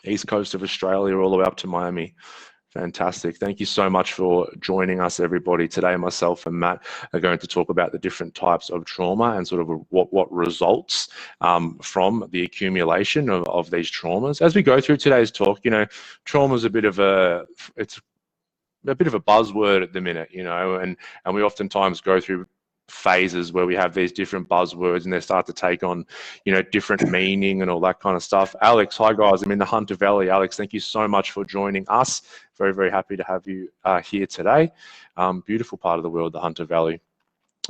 East Coast of Australia all the way up to Miami. Fantastic. Thank you so much for joining us, everybody. Today, myself and Matt are going to talk about the different types of trauma and sort of what results from the accumulation of these traumas. As we go through today's talk, trauma is a bit of a buzzword at the minute, and we oftentimes go through phases where we have these different buzzwords and they start to take on, different meaning and all that kind of stuff. Alex, hi guys, I'm in the Hunter Valley. Alex, thank you so much for joining us. Very, very happy to have you here today. Beautiful part of the world, the Hunter Valley.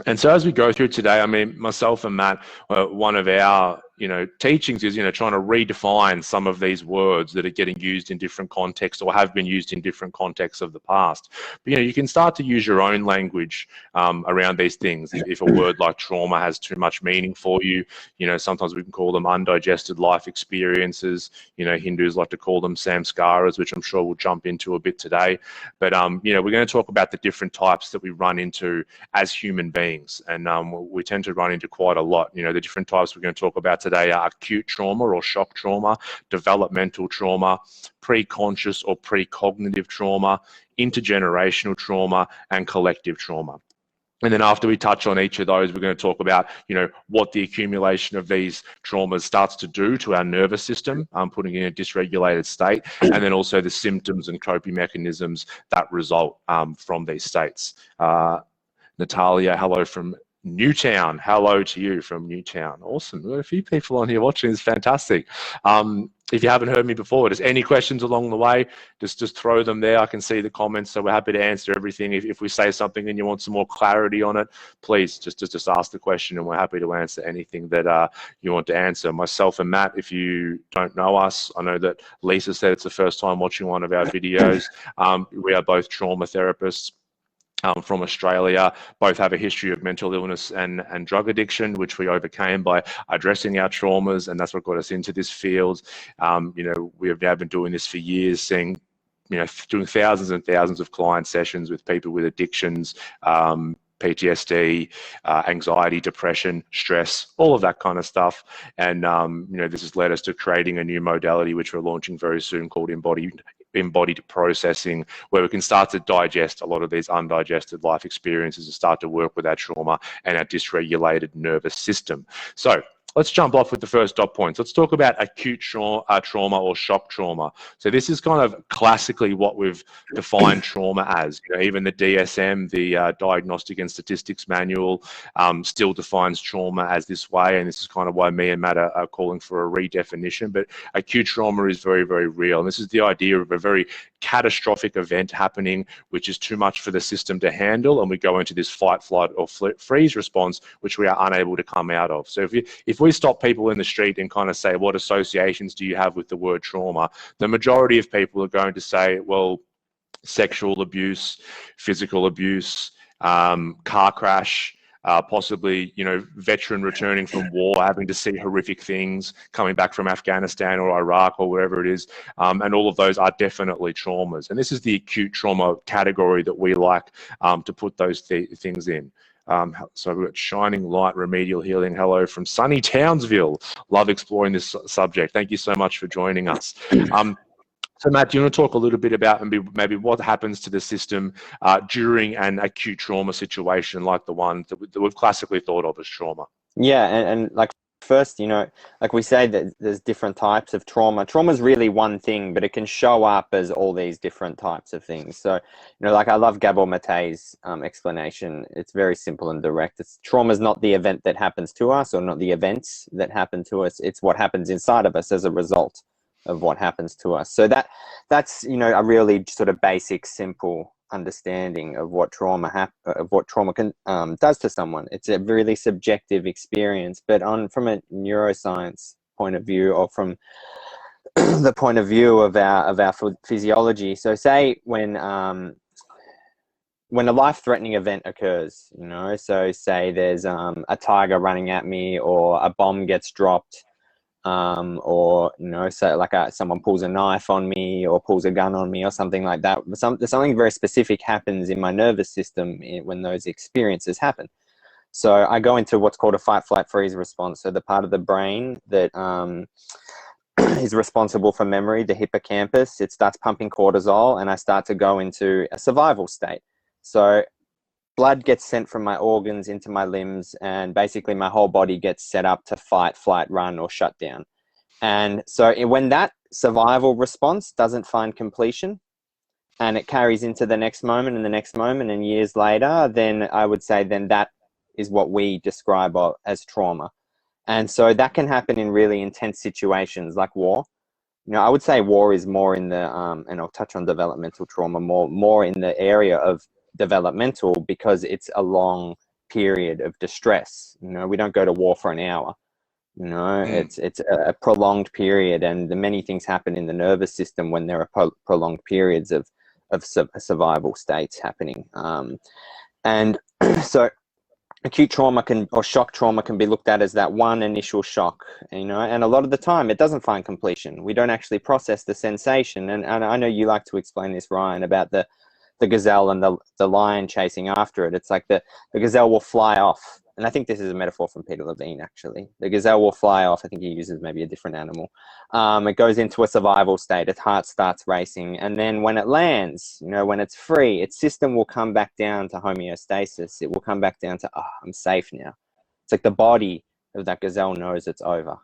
And so as we go through today, I mean, myself and Matt, one of our, teachings is, trying to redefine some of these words that are getting used in different contexts or have been used in different contexts of the past. But, you can start to use your own language around these things. If a word like trauma has too much meaning for you, sometimes we can call them undigested life experiences. Hindus like to call them samskaras, which I'm sure we'll jump into a bit today. But, we're going to talk about the different types that we run into as human beings. And we tend to run into quite a lot. The different types we're going to talk about today are acute trauma or shock trauma, developmental trauma, preconscious or precognitive trauma, intergenerational trauma, and collective trauma. And then after we touch on each of those, we're going to talk about, what the accumulation of these traumas starts to do to our nervous system, putting in a dysregulated state, and then also the symptoms and coping mechanisms that result from these states. Natalia, hello from Newtown. Hello to you from Newtown. Awesome. We've got a few people on here watching. It's fantastic. If you haven't heard me before, just any questions along the way, just throw them there. I can see the comments, so we're happy to answer everything. If we say something and you want some more clarity on it, please just ask the question, and we're happy to answer anything that you want to answer. Myself and Matt, if you don't know us, I know that Lisa said it's the first time watching one of our videos. We are both trauma therapists. From Australia, both have a history of mental illness and drug addiction, which we overcame by addressing our traumas, and that's what got us into this field. We have now been doing this for years, seeing, doing thousands and thousands of client sessions with people with addictions, PTSD, anxiety, depression, stress, all of that kind of stuff. And, this has led us to creating a new modality, which we're launching very soon, called Embodied processing, where we can start to digest a lot of these undigested life experiences and start to work with our trauma and our dysregulated nervous system. So let's jump off with the first dot points. Let's talk about acute trauma or shock trauma. So this is kind of classically what we've defined trauma as. Even the DSM, the Diagnostic and Statistics Manual, still defines trauma as this way. And this is kind of why me and Matt are calling for a redefinition. But acute trauma is very, very real. And this is the idea of a very catastrophic event happening, which is too much for the system to handle. And we go into this fight, flight, or freeze response, which we are unable to come out of. So if we stop people in the street and kind of say, what associations do you have with the word trauma? The majority of people are going to say, well, sexual abuse, physical abuse, car crash, possibly, veteran returning from war, having to see horrific things, coming back from Afghanistan or Iraq or wherever it is. And all of those are definitely traumas. And this is the acute trauma category that we like to put those things in. So we've got Shining Light, Remedial Healing. Hello from sunny Townsville. Love exploring this subject. Thank you so much for joining us. So Matt, do you want to talk a little bit about maybe what happens to the system during an acute trauma situation like the one that we've classically thought of as trauma? Yeah, and like first, like we say that there's different types of trauma. Trauma is really one thing, but it can show up as all these different types of things. So, like I love Gabor Mate's explanation. It's very simple and direct. Trauma is not the event that happens to us or not the events that happen to us. It's what happens inside of us as a result of what happens to us. So that's a really sort of basic, simple understanding of what trauma can does to someone. It's a really subjective experience, but from a neuroscience point of view, or from the point of view of our physiology. So say when a life-threatening event occurs, so say there's a tiger running at me, or a bomb gets dropped, or so like someone pulls a knife on me or pulls a gun on me or something like that. Something very specific happens in my nervous system when those experiences happen. So I go into what's called a fight, flight, freeze response. So the part of the brain that is responsible for memory, the hippocampus. It starts pumping cortisol, and I start to go into a survival state. So blood gets sent from my organs into my limbs, and basically my whole body gets set up to fight, flight, run, or shut down. And so when that survival response doesn't find completion, and it carries into the next moment and the next moment and years later, then I would say then that is what we describe as trauma. And so that can happen in really intense situations like war. You know, I would say war is more in the, and I'll touch on developmental trauma, more in the area of developmental, because it's a long period of distress. You know, we don't go to war for an hour. You know, it's a prolonged period, and many things happen in the nervous system when there are prolonged periods of survival states happening. And so acute trauma or shock trauma can be looked at as that one initial shock, you know, and a lot of the time it doesn't find completion. We don't actually process the sensation. And I know you like to explain this, Ryan, about the gazelle and the lion chasing after it. It's like the gazelle will fly off. And I think this is a metaphor from Peter Levine, actually. The gazelle will fly off. I think he uses maybe a different animal. It goes into a survival state. Its heart starts racing. And then when it lands, you know, when it's free, its system will come back down to homeostasis. It will come back down to, oh, I'm safe now. It's like the body of that gazelle knows it's over.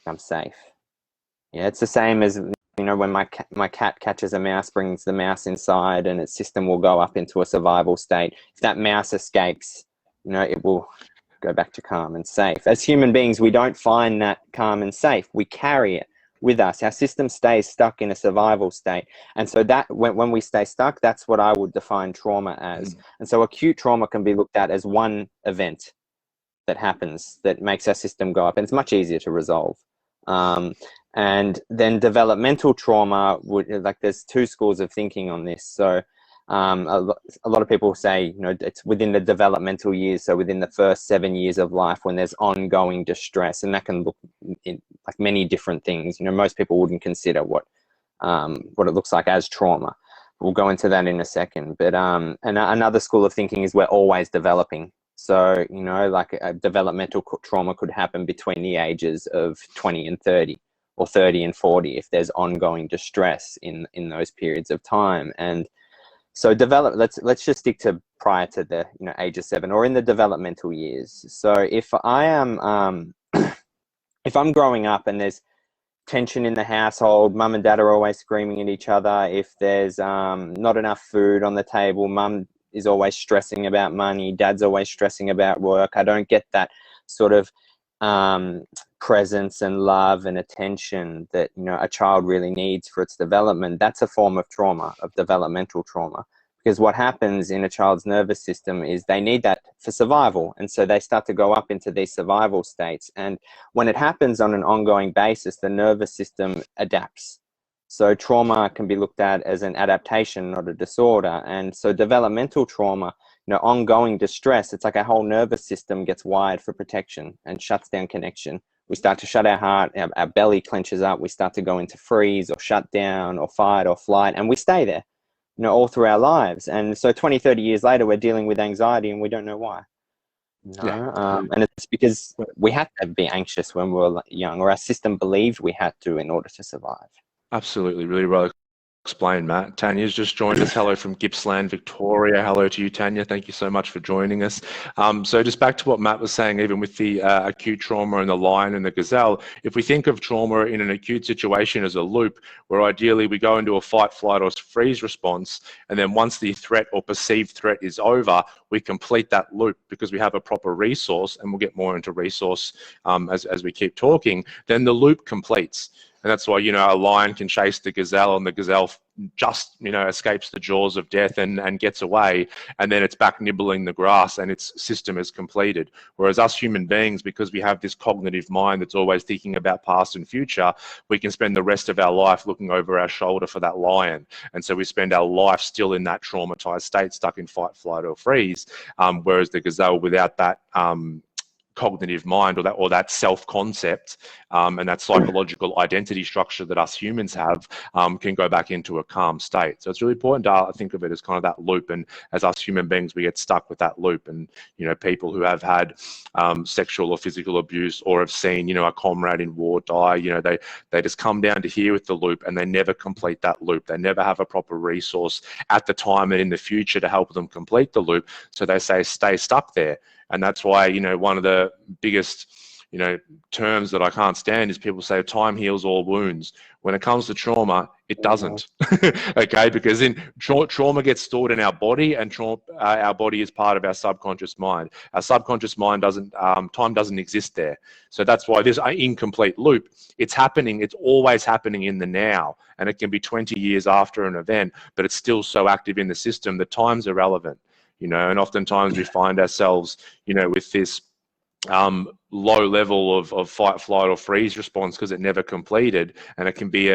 I'm safe. Yeah, it's the same as, you know, when my cat catches a mouse, brings the mouse inside, and its system will go up into a survival state. If that mouse escapes, you know, it will go back to calm and safe. As human beings, we don't find that calm and safe. We carry it with us. Our system stays stuck in a survival state. And so that when we stay stuck, that's what I would define trauma as. And so acute trauma can be looked at as one event that happens that makes our system go up. And it's much easier to resolve. And then developmental trauma like there's two schools of thinking on this. So a lot of people say, you know, it's within the developmental years, so within the first 7 years of life, when there's ongoing distress, and that can look in like many different things. You know, most people wouldn't consider what it looks like as trauma. We'll go into that in a second. But and another school of thinking is we're always developing. So, you know, like a developmental trauma could happen between the ages of 20 and 30, or 30 and 40, if there's ongoing distress in those periods of time. And so let's just stick to prior to the, you know, age of 7, or in the developmental years. So if I am if I'm growing up and there's tension in the household, mum and dad are always screaming at each other, if there's not enough food on the table, mum is always stressing about money, dad's always stressing about work, I don't get that sort of presence and love and attention that, you know, a child really needs for its development, that's a form of trauma, of developmental trauma. Because what happens in a child's nervous system is they need that for survival, and so they start to go up into these survival states. And when it happens on an ongoing basis, the nervous system adapts. So trauma can be looked at as an adaptation, not a disorder. And so developmental trauma, you know, ongoing distress, it's like our whole nervous system gets wired for protection and shuts down connection. We start to shut our heart, our belly clenches up, we start to go into freeze or shut down or fight or flight, and we stay there, you know, all through our lives. And so 20, 30 years later, we're dealing with anxiety and we don't know why. And it's because we had to be anxious when we were young, or our system believed we had to in order to survive. Absolutely, really well explained, Matt. Tanya's just joined us. Hello from Gippsland, Victoria. Hello to you, Tanya. Thank you so much for joining us. So just back to what Matt was saying, even with the acute trauma and the lion and the gazelle, if we think of trauma in an acute situation as a loop, where ideally we go into a fight, flight, or freeze response, and then once the threat or perceived threat is over, we complete that loop because we have a proper resource, and we'll get more into resource as we keep talking, then the loop completes. And that's why, you know, a lion can chase the gazelle, and the gazelle just, you know, escapes the jaws of death and gets away, and then it's back nibbling the grass and its system is completed. Whereas us human beings, because we have this cognitive mind that's always thinking about past and future, we can spend the rest of our life looking over our shoulder for that lion. And so we spend our life still in that traumatized state, stuck in fight, flight, or freeze. Whereas the gazelle, without that cognitive mind, or that self-concept, and that psychological identity structure that us humans have, can go back into a calm state. So it's really important to think of it as kind of that loop, and as us human beings, we get stuck with that loop. And people who have had sexual or physical abuse, or have seen a comrade in war die, they just come down to here with the loop, and they never complete that loop. They never have a proper resource at the time and in the future to help them complete the loop, so they stay stuck there. And that's why one of the biggest terms that I can't stand is people say time heals all wounds. When it comes to trauma, it doesn't. Okay, because trauma gets stored in our body, and our body is part of our subconscious mind. Our subconscious mind time doesn't exist there. So that's why this incomplete loop, it's always happening in the now, and it can be 20 years after an event, but it's still so active in the system that time's irrelevant. And oftentimes we find ourselves, with this low level of fight, flight, or freeze response because it never completed, and it can be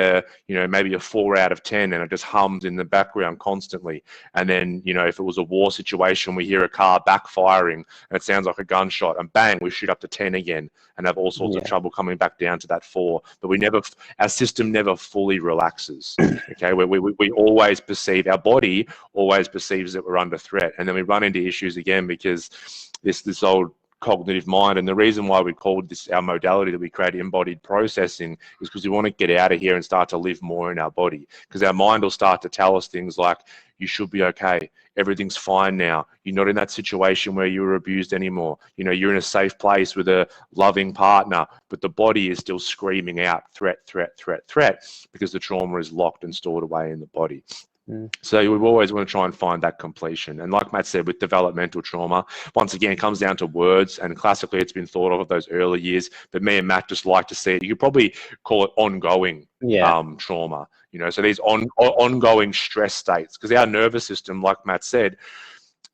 maybe a 4 out of 10, and it just hums in the background constantly. And then if it was a war situation, we hear a car backfiring and it sounds like a gunshot, and bang, we shoot up to 10 again and have all sorts of trouble coming back down to that 4. But our system never fully relaxes. Okay, we always perceive, our body always perceives that we're under threat, and then we run into issues again because this old cognitive mind. And the reason why we called this our modality that we create embodied processing is because we want to get out of here and start to live more in our body, because our mind will start to tell us things like, you should be okay, everything's fine now, you're not in that situation where you were abused anymore, you're in a safe place with a loving partner. But the body is still screaming out threat, threat, threat, threat, because the trauma is locked and stored away in the body. So we always want to try and find that completion. And like Matt said, with developmental trauma, once again, it comes down to words, and classically it's been thought of those early years, but me and Matt just like to see it. You could probably call it ongoing trauma, so these ongoing stress states, because our nervous system, like Matt said,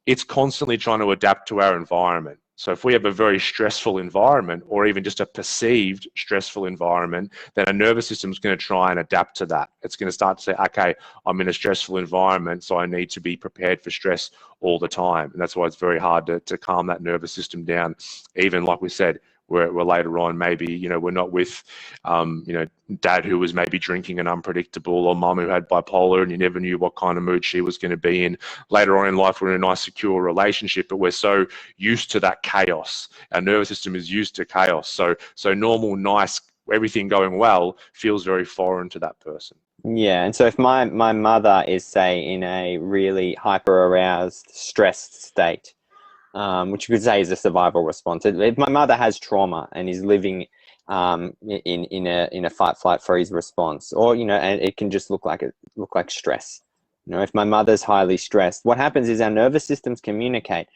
it's constantly trying to adapt to our environment. So if we have a very stressful environment, or even just a perceived stressful environment, then our nervous system is going to try and adapt to that. It's going to start to say, okay, I'm in a stressful environment, so I need to be prepared for stress all the time. And that's why it's very hard to calm that nervous system down. Even like we said, we're later on, maybe, we're not with, dad who was maybe drinking and unpredictable, or mum who had bipolar and you never knew what kind of mood she was going to be in. Later on in life, we're in a nice, secure relationship, but we're so used to that chaos. Our nervous system is used to chaos. So normal, nice, everything going well feels very foreign to that person. Yeah, and so if my mother is, say, in a really hyper-aroused, stressed state, which you could say is a survival response. If my mother has trauma and is living in a fight, flight, freeze response, or and it can just look like stress. If my mother's highly stressed, what happens is our nervous systems communicate.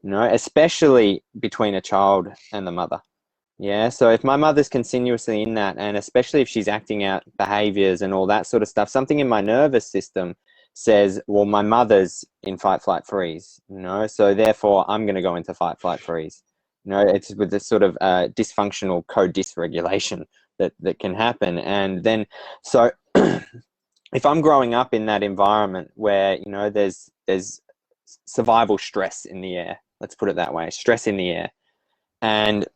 Especially between a child and the mother. Yeah, so if my mother's continuously in that, and especially if she's acting out behaviors and all that sort of stuff, something in my nervous system says, well, my mother's in fight, flight, freeze, so therefore I'm going to go into fight, flight, freeze. It's with this sort of dysfunctional co-dysregulation that can happen. And then, so if I'm growing up in that environment where, there's survival stress in the air, let's put it that way, stress in the air. And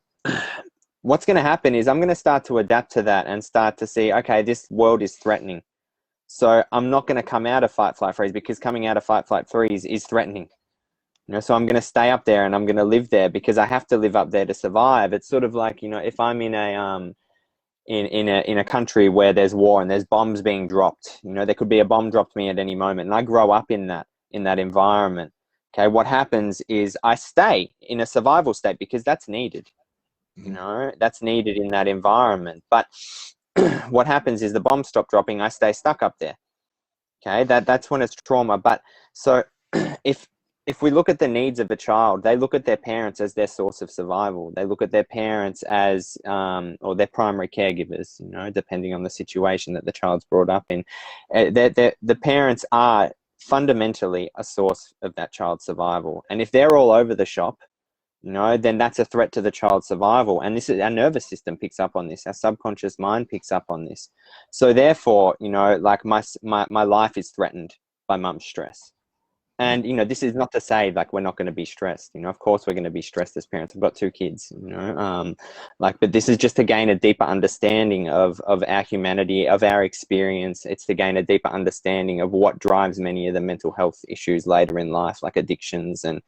what's going to happen is I'm going to start to adapt to that and start to see, okay, this world is threatening. So I'm not going to come out of fight, flight, freeze, because coming out of fight, flight, freeze is threatening. So I'm going to stay up there and I'm going to live there because I have to live up there to survive. It's sort of like, if I'm in a country where there's war and there's bombs being dropped, there could be a bomb dropped me at any moment, and I grow up in that environment. Okay, what happens is I stay in a survival state because that's needed. That's needed in that environment. But what happens is the bombs stop dropping, I stay stuck up there. Okay, that's when it's trauma. But so if we look at the needs of a child, they look at their parents as their source of survival. They look at their parents as, or their primary caregivers, depending on the situation that the child's brought up in. The parents are fundamentally a source of that child's survival. And if they're all over the shop, then that's a threat to the child's survival. And this is, our nervous system picks up on this. Our subconscious mind picks up on this. So therefore, like my life is threatened by mum's stress. And, you know, this is not to say like we're not going to be stressed. You know, of course we're going to be stressed as parents. I've got 2 kids, you know, but this is just to gain a deeper understanding of our humanity, of our experience. It's to gain a deeper understanding of what drives many of the mental health issues later in life, like addictions and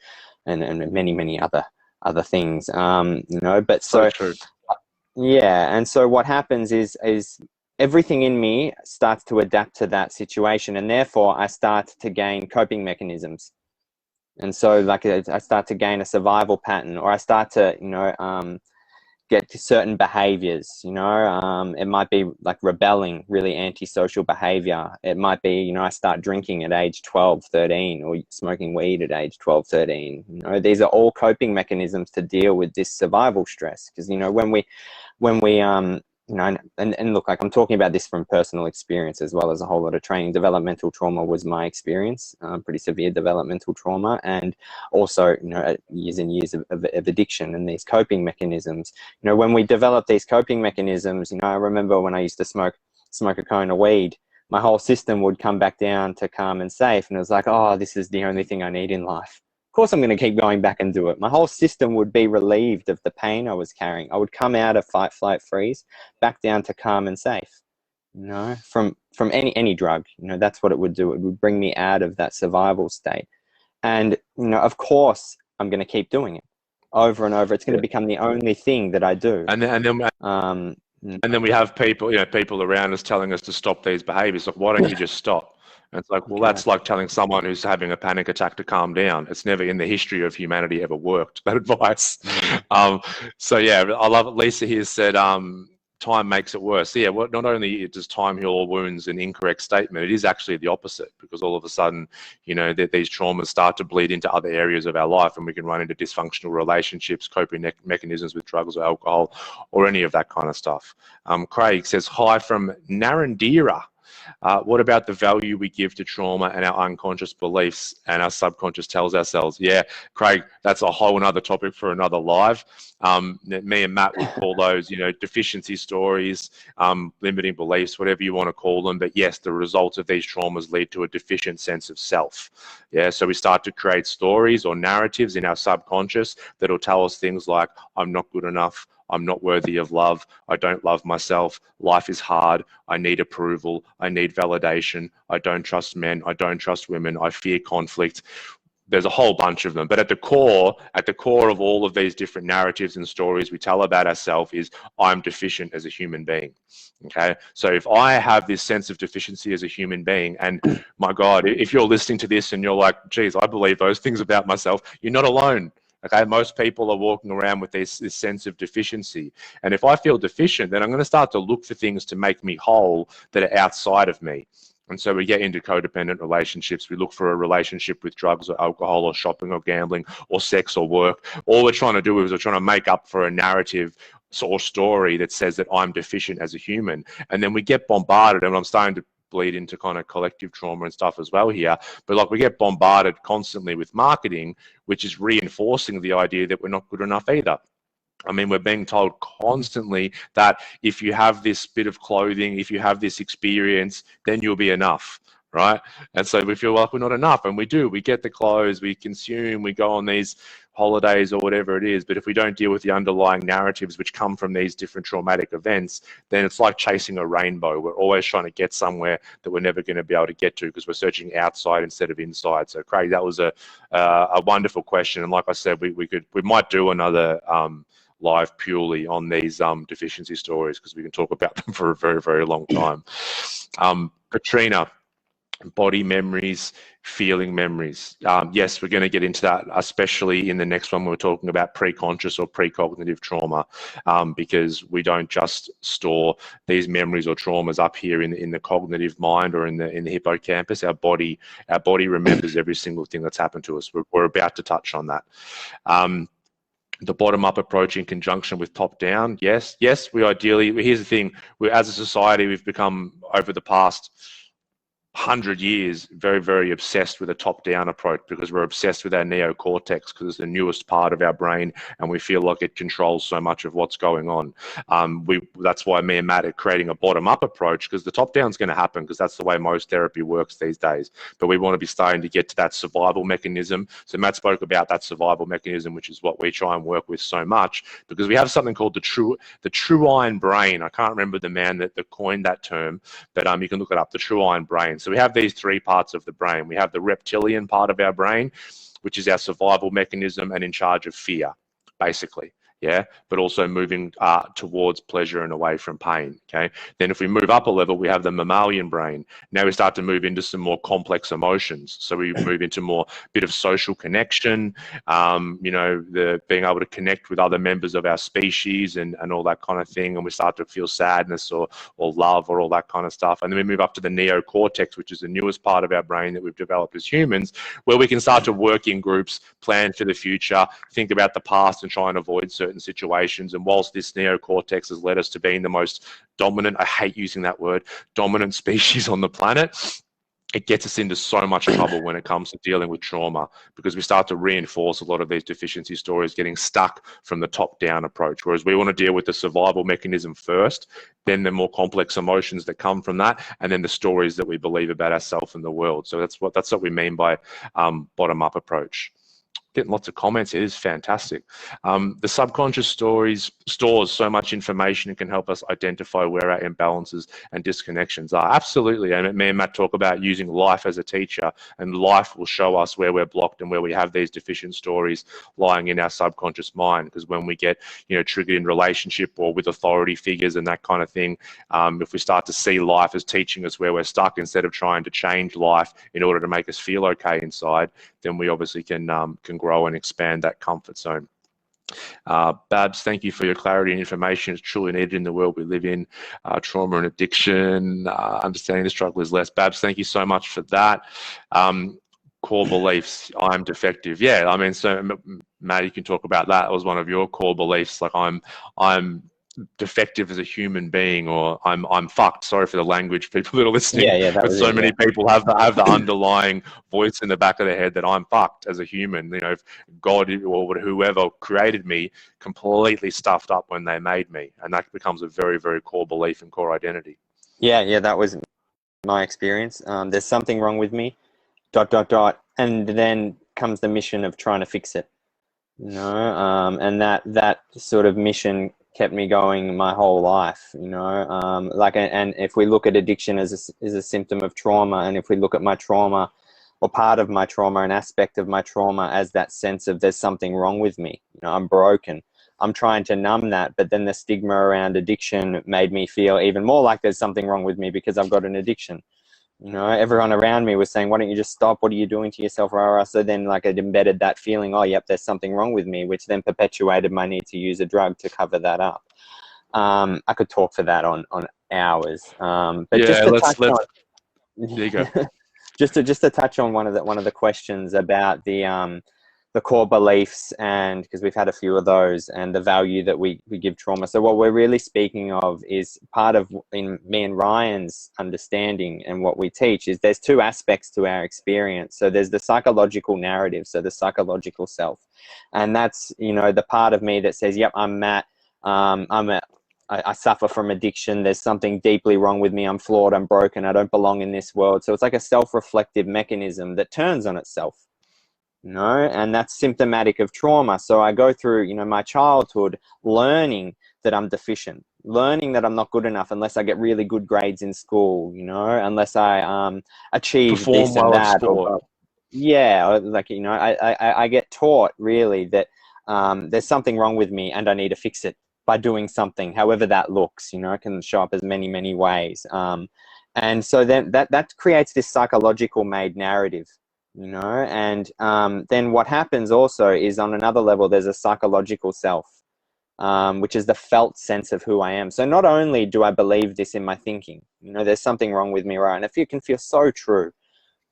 many other things, you know. But so true. yeah, and so what happens is everything in me starts to adapt to that situation, and therefore I start to gain coping mechanisms. And so like I start to gain a survival pattern, or I start to, you know, get to certain behaviors, you know. It might be like rebelling, really antisocial behavior. It might be, you know, I start drinking at age 12, 13, or smoking weed at age 12, 13. You know, these are all coping mechanisms to deal with this survival stress. Because, you know, when we you know, and look, like I'm talking about this from personal experience as well as a whole lot of training. Developmental trauma was my experience, pretty severe developmental trauma, and also, you know, years and years of addiction and these coping mechanisms. You know, when we develop these coping mechanisms, you know, I remember when I used to smoke a cone of weed, my whole system would come back down to calm and safe, and it was like, oh, this is the only thing I need in life. Of course I'm going to keep going back and do it. My whole system would be relieved of the pain I was carrying. I would come out of fight, flight, freeze, back down to calm and safe. You know, from any drug, you know, that's what it would do. It would bring me out of that survival state. And, you know, of course I'm going to keep doing it over and over. It's going to become the only thing that I do. And then we have people, you know, people around us telling us to stop these behaviors. Like, why don't you just stop? And it's like, well, that's like telling someone who's having a panic attack to calm down. It's never in the history of humanity ever worked, that advice. So yeah, I love it. Lisa here said, time makes it worse. So yeah, not only does time heal all wounds, an incorrect statement, it is actually the opposite, because all of a sudden, you know, these traumas start to bleed into other areas of our life, and we can run into dysfunctional relationships, coping mechanisms with drugs or alcohol, or any of that kind of stuff. Craig says, hi from Narrandera. What about the value we give to trauma and our unconscious beliefs and our subconscious tells ourselves? Yeah, Craig, that's a whole another topic for another live. Me and Matt would call those, you know, deficiency stories, limiting beliefs, whatever you want to call them. But yes, the results of these traumas lead to a deficient sense of self. Yeah, so we start to create stories or narratives in our subconscious that'll tell us things like, I'm not good enough, I'm not worthy of love, I don't love myself, life is hard, I need approval, I need validation, I don't trust men, I don't trust women, I fear conflict. There's a whole bunch of them, but at the core of all of these different narratives and stories we tell about ourselves is, I'm deficient as a human being. Okay, so if I have this sense of deficiency as a human being, and my God, if you're listening to this and you're like, geez, I believe those things about myself, you're not alone. Okay, most people are walking around with this sense of deficiency. And if I feel deficient, then I'm going to start to look for things to make me whole that are outside of me. And so we get into codependent relationships. We look for a relationship with drugs or alcohol or shopping or gambling or sex or work. All we're trying to do is we're trying to make up for a narrative or story that says that I'm deficient as a human. And then we get bombarded, and I'm starting to bleed into kind of collective trauma and stuff as well here. But like, we get bombarded constantly with marketing, which is reinforcing the idea that we're not good enough either. I mean, we're being told constantly that if you have this bit of clothing, if you have this experience, then you'll be enough, right? And so we feel like we're not enough, and we do. We get the clothes, we consume, we go on these holidays or whatever it is, but if we don't deal with the underlying narratives which come from these different traumatic events, then it's like chasing a rainbow. We're always trying to get somewhere that we're never going to be able to get to because we're searching outside instead of inside. So Craig, that was a wonderful question, and like I said, we might do another live purely on these deficiency stories, because we can talk about them for a very, very long time. Katrina, body memories, feeling memories. Yes, we're going to get into that, especially in the next one. We're talking about preconscious or precognitive trauma, because we don't just store these memories or traumas up here in the cognitive mind or in the hippocampus. Our body remembers every single thing that's happened to us. We're about to touch on that. The bottom-up approach in conjunction with top-down. Yes, we ideally, here's the thing, as a society, we've become, over the past 100 years very, very obsessed with a top-down approach, because we're obsessed with our neocortex, because it's the newest part of our brain and we feel like it controls so much of what's going on. That's why me and Matt are creating a bottom-up approach, because the top-down is going to happen, because that's the way most therapy works these days. But we want to be starting to get to that survival mechanism. So Matt spoke about that survival mechanism, which is what we try and work with so much, because we have something called the true iron brain. I can't remember the man that coined that term, but you can look it up, the true iron brain. So we have these three parts of the brain. We have the reptilian part of our brain, which is our survival mechanism and in charge of fear, basically. Yeah, but also moving towards pleasure and away from pain. Okay. Then if we move up a level, we have the mammalian brain. Now we start to move into some more complex emotions. So we move into more bit of social connection, you know, the being able to connect with other members of our species and all that kind of thing. And we start to feel sadness or love or all that kind of stuff. And then we move up to the neocortex, which is the newest part of our brain that we've developed as humans, where we can start to work in groups, plan for the future, think about the past and try and avoid certain situations. And whilst this neocortex has led us to being the most dominant, I hate using that word, dominant species on the planet, it gets us into so much trouble when it comes to dealing with trauma, because we start to reinforce a lot of these deficiency stories getting stuck from the top-down approach. Whereas we want to deal with the survival mechanism first, then the more complex emotions that come from that, and then the stories that we believe about ourselves and the world. So that's what we mean by bottom-up approach. Getting lots of comments. It is fantastic. The subconscious stores so much information and can help us identify where our imbalances and disconnections are. Absolutely. And me and Matt talk about using life as a teacher, and life will show us where we're blocked and where we have these deficient stories lying in our subconscious mind. Because when we get, you know, triggered in relationship or with authority figures and that kind of thing, if we start to see life as teaching us where we're stuck instead of trying to change life in order to make us feel okay inside, then we obviously can grow and expand that comfort zone. Babs, thank you for your clarity and information. It's truly needed in the world we live in. Trauma and addiction, understanding the struggle is less. Babs, thank you so much for that. Core beliefs, I'm defective. Yeah, I mean, so Matt, you can talk about that. That was one of your core beliefs, like I'm defective as a human being, or I'm fucked. Sorry for the language, people that are listening. Yeah, but so many people have the underlying voice in the back of their head that I'm fucked as a human. You know, if God or whoever created me completely stuffed up when they made me, and that becomes a very, very core belief and core identity. Yeah, that was my experience. There's something wrong with me, ... and then comes the mission of trying to fix it. You know, and that sort of mission kept me going my whole life, you know, like, and if we look at addiction as a symptom of trauma, and if we look at my trauma or part of my trauma, an aspect of my trauma, as that sense of there's something wrong with me, you know, I'm broken, I'm trying to numb that, but then the stigma around addiction made me feel even more like there's something wrong with me because I've got an addiction. You know, everyone around me was saying, why don't you just stop? What are you doing to yourself? So then, like, it embedded that feeling, oh, yep, there's something wrong with me, which then perpetuated my need to use a drug to cover that up. I could talk for that on hours. But yeah, just to touch on, there you go. just to touch on one of the questions about the core beliefs, and because we've had a few of those, and the value that we give trauma. So what we're really speaking of is part of, in me and Ryan's understanding and what we teach, is there's two aspects to our experience. So there's the psychological narrative, so the psychological self, and that's, you know, the part of me that says, yep, I'm Matt, I suffer from addiction, there's something deeply wrong with me, I'm flawed, I'm broken, I don't belong in this world. So it's like a self-reflective mechanism that turns on itself. No, and that's symptomatic of trauma. So I go through, you know, my childhood learning that I'm deficient, learning that I'm not good enough unless I get really good grades in school, you know, unless I achieve perform this and that. Or, yeah, like, you know, I get taught really that there's something wrong with me and I need to fix it by doing something, however that looks, you know, it can show up as many, many ways. And so then that creates this psychological made narrative. You know, and then what happens also is, on another level, there's a psychological self, which is the felt sense of who I am. So not only do I believe this in my thinking, you know, there's something wrong with me, right? And if it can feel so true,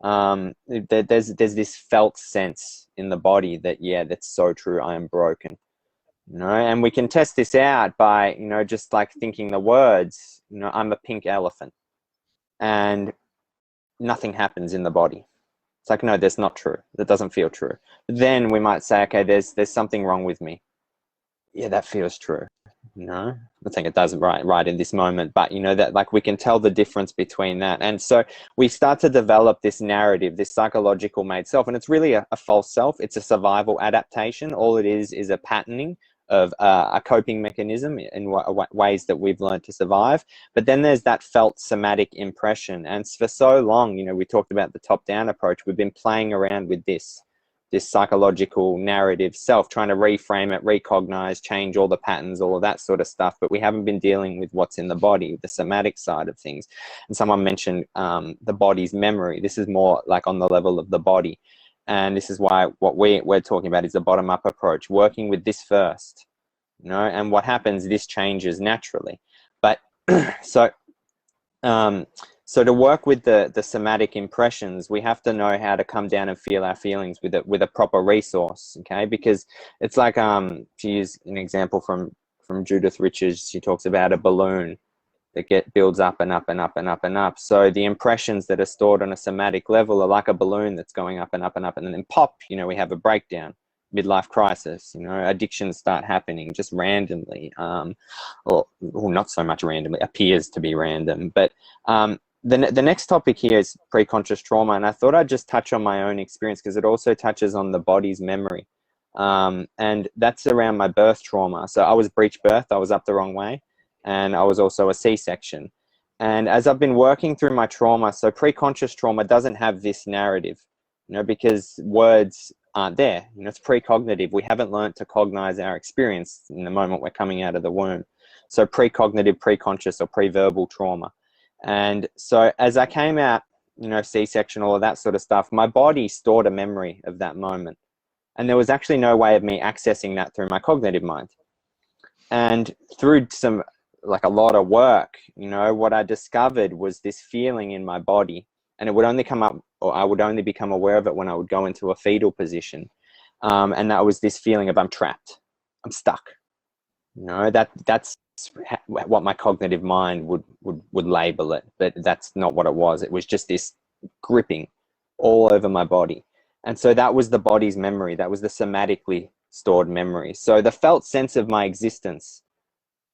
there's this felt sense in the body that, yeah, that's so true, I am broken. You know, and we can test this out by, you know, just like thinking the words, you know, I'm a pink elephant. And nothing happens in the body. It's like, no, that's not true. That doesn't feel true. Then we might say, okay, there's something wrong with me. Yeah, that feels true. You know, I'm not saying it doesn't right in this moment, but you know that like we can tell the difference between that. And so we start to develop this narrative, this psychological made self, and it's really a false self. It's a survival adaptation. All it is a patterning of a coping mechanism in ways that we've learned to survive. But then there's that felt somatic impression. And for so long, you know, we talked about the top-down approach. We've been playing around with this psychological narrative self, trying to reframe it, recognize, change all the patterns, all of that sort of stuff. But we haven't been dealing with what's in the body, the somatic side of things. And someone mentioned the body's memory. This is more like on the level of the body. And this is why what we're talking about is the bottom-up approach, working with this first, you know, and what happens, this changes naturally. But so to work with the somatic impressions, we have to know how to come down and feel our feelings with a proper resource, okay? Because it's like, to use an example from Judith Richards, she talks about a balloon that builds up and up and up and up and up. So the impressions that are stored on a somatic level are like a balloon that's going up and up and up, and then pop, you know, we have a breakdown, midlife crisis, you know, addictions start happening just randomly, or not so much randomly, appears to be random. But the next topic here is preconscious trauma, and I thought I'd just touch on my own experience because it also touches on the body's memory, and that's around my birth trauma. So I was breech birthed, I was up the wrong way, and I was also a C-section. And as I've been working through my trauma, so preconscious trauma doesn't have this narrative, you know, because words aren't there. You know, it's precognitive. We haven't learned to cognize our experience in the moment we're coming out of the womb. So precognitive, preconscious, or pre-verbal trauma. And so as I came out, you know, C-section, all of that sort of stuff, my body stored a memory of that moment. And there was actually no way of me accessing that through my cognitive mind. And through a lot of work, you know, what I discovered was this feeling in my body, and it would only come up, or I would only become aware of it when I would go into a fetal position. And that was this feeling of I'm trapped, I'm stuck. You know, that's what my cognitive mind would label it, but that's not what it was. It was just this gripping all over my body. And so that was the body's memory. That was the somatically stored memory. So the felt sense of my existence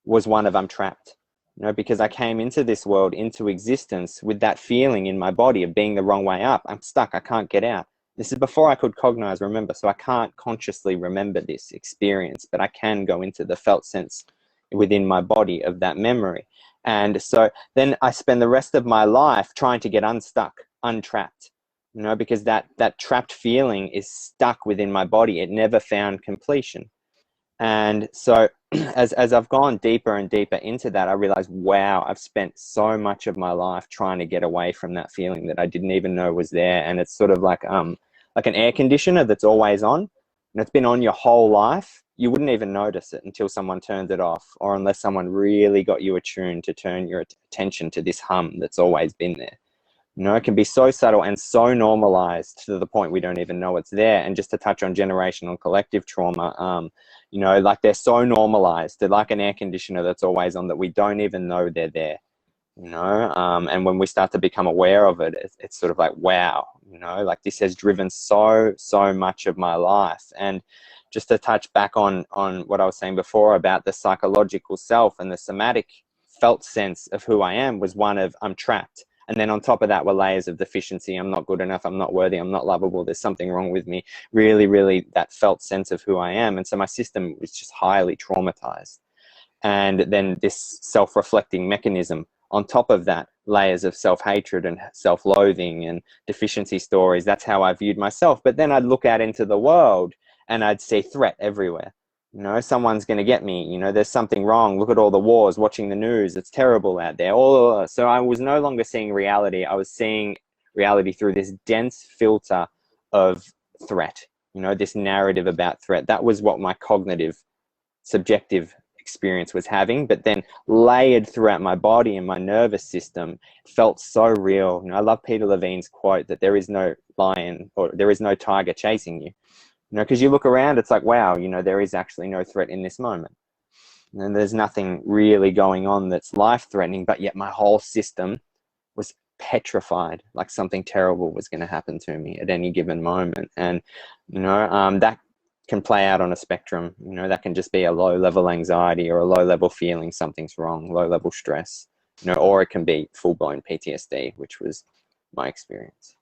was one of I'm trapped, you know, because I came into this world, into existence with that feeling in my body of being the wrong way up. I'm stuck, I can't get out. This is before I could cognize, remember, so I can't consciously remember this experience, but I can go into the felt sense within my body of that memory. And so then I spend the rest of my life trying to get unstuck, untrapped, you know, because that trapped feeling is stuck within my body. It never found completion. And so as I've gone deeper and deeper into that, I realized, wow, I've spent so much of my life trying to get away from that feeling that I didn't even know was there. And it's sort of like an air conditioner that's always on, and it's been on your whole life. You wouldn't even notice it until someone turned it off, or unless someone really got you attuned to turn your attention to this hum that's always been there. You know, it can be so subtle and so normalized to the point we don't even know it's there. And just to touch on generational and collective trauma, you know, like they're so normalized. They're like an air conditioner that's always on that we don't even know they're there, you know. And when we start to become aware of it, it's sort of like, wow, you know, like this has driven so much of my life. And just to touch back on what I was saying before about the psychological self and the somatic felt sense of who I am was one of I'm trapped. And then on top of that were layers of deficiency. I'm not good enough. I'm not worthy. I'm not lovable. There's something wrong with me. Really, really that felt sense of who I am. And so my system was just highly traumatized. And then this self-reflecting mechanism on top of that, layers of self-hatred and self-loathing and deficiency stories. That's how I viewed myself. But then I'd look out into the world and I'd see threat everywhere. You know, someone's going to get me. You know, there's something wrong. Look at all the wars, watching the news. It's terrible out there. So I was no longer seeing reality. I was seeing reality through this dense filter of threat. You know, this narrative about threat. That was what my cognitive, subjective experience was having. But then layered throughout my body and my nervous system, it felt so real. You know, I love Peter Levine's quote that there is no lion or there is no tiger chasing you. You know, because you look around, it's like, wow, you know, there is actually no threat in this moment. And there's nothing really going on that's life-threatening, but yet my whole system was petrified, like something terrible was going to happen to me at any given moment. And, that can play out on a spectrum. That can just be a low level anxiety or a low level feeling something's wrong, low level stress, or it can be full blown PTSD, which was my experience.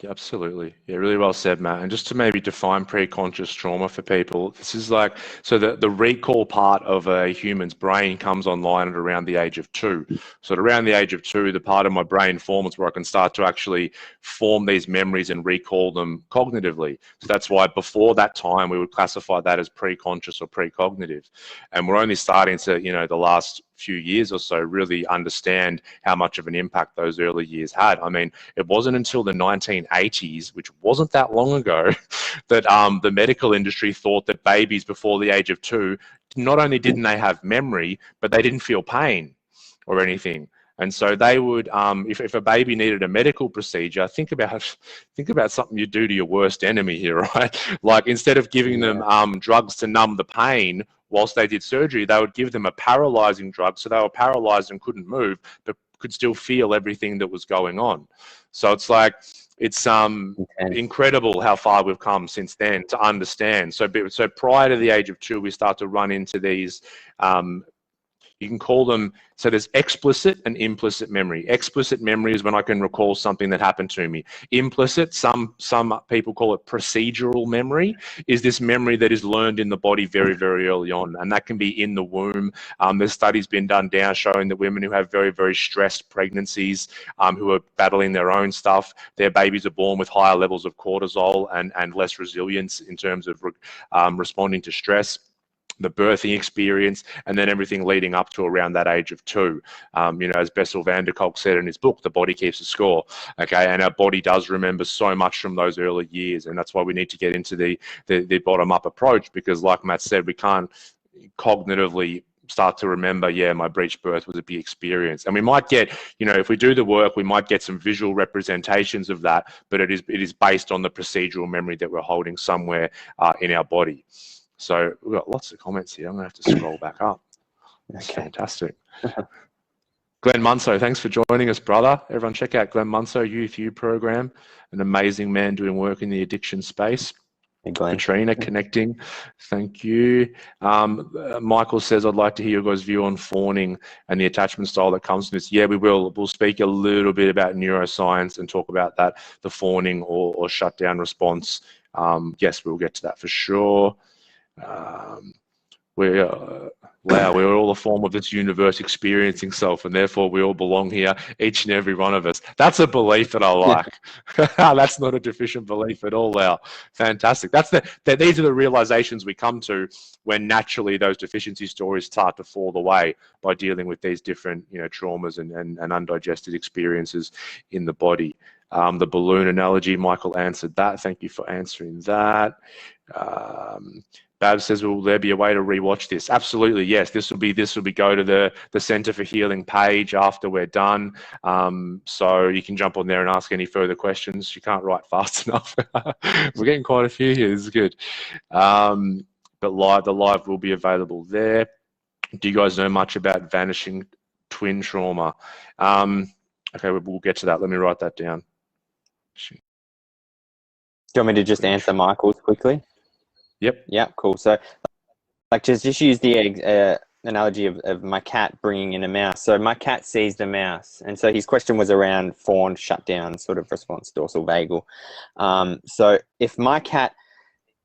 Yeah, absolutely. Yeah, really well said, Matt. And just to maybe define preconscious trauma for people, this is like, so the recall part of a human's brain comes online at around the age of 2. So at around the age of 2, the part of my brain forms where I can start to actually form these memories and recall them cognitively. So that's why before that time, we would classify that as preconscious or precognitive. And we're only starting to, the last few years or so really understand how much of an impact those early years had. I mean, it wasn't until the 1980s, which wasn't that long ago, that the medical industry thought that babies before the age of 2, not only didn't they have memory, but they didn't feel pain or anything. And so they would, if a baby needed a medical procedure, think about something you do to your worst enemy here, right? Like instead of giving them drugs to numb the pain whilst they did surgery, they would give them a paralyzing drug, so they were paralyzed and couldn't move, but could still feel everything that was going on. So it's like, it's incredible how far we've come since then to understand. So prior to the age of 2, we start to run into these, you can call them, so there's explicit and implicit memory. Explicit memory is when I can recall something that happened to me. Implicit, some people call it procedural memory, is this memory that is learned in the body very, very early on, and that can be in the womb. There's studies been done now showing that women who have very, very stressed pregnancies, who are battling their own stuff, their babies are born with higher levels of cortisol and less resilience in terms of responding to stress, the birthing experience, and then everything leading up to around that age of 2. As Bessel van der Kolk said in his book, the body keeps a score, okay? And our body does remember so much from those early years, and that's why we need to get into the bottom-up approach, because like Matt said, we can't cognitively start to remember, my breech birth was a big experience. And we might get, if we do the work, we might get some visual representations of that, but it is based on the procedural memory that we're holding somewhere in our body. So we've got lots of comments here. I'm going to have to scroll back up. That's fantastic. Glenn Munso, thanks for joining us, brother. Everyone check out Glenn Munso Youth U program, an amazing man doing work in the addiction space. Hey, Glenn. Katrina connecting. Thank you. Michael says, I'd like to hear your guys' view on fawning and the attachment style that comes from this. Yeah, we will. We'll speak a little bit about neuroscience and talk about that, the fawning or shutdown response. Yes, we'll get to that for sure. We're all a form of this universe experiencing self, and therefore we all belong here, each and every one of us. That's a belief that I like. That's not a deficient belief at all. Fantastic. These are the realizations we come to when naturally those deficiency stories start to fall away by dealing with these different traumas and undigested experiences in the body. The balloon analogy, Michael answered that. Thank you for answering that. Bab says, will there be a way to rewatch this? Absolutely, yes. This will be go to the Center for Healing page after we're done. So you can jump on there and ask any further questions. You can't write fast enough. We're getting quite a few here. This is good. But the live will be available there. Do you guys know much about vanishing twin trauma? Okay, we'll get to that. Let me write that down. Do you want me to just answer Michael's quickly? Yep. Yeah, cool. So like just use the analogy of my cat bringing in a mouse. So my cat sees the mouse, and so his question was around fawn, shutdown sort of response, dorsal vagal. So if my cat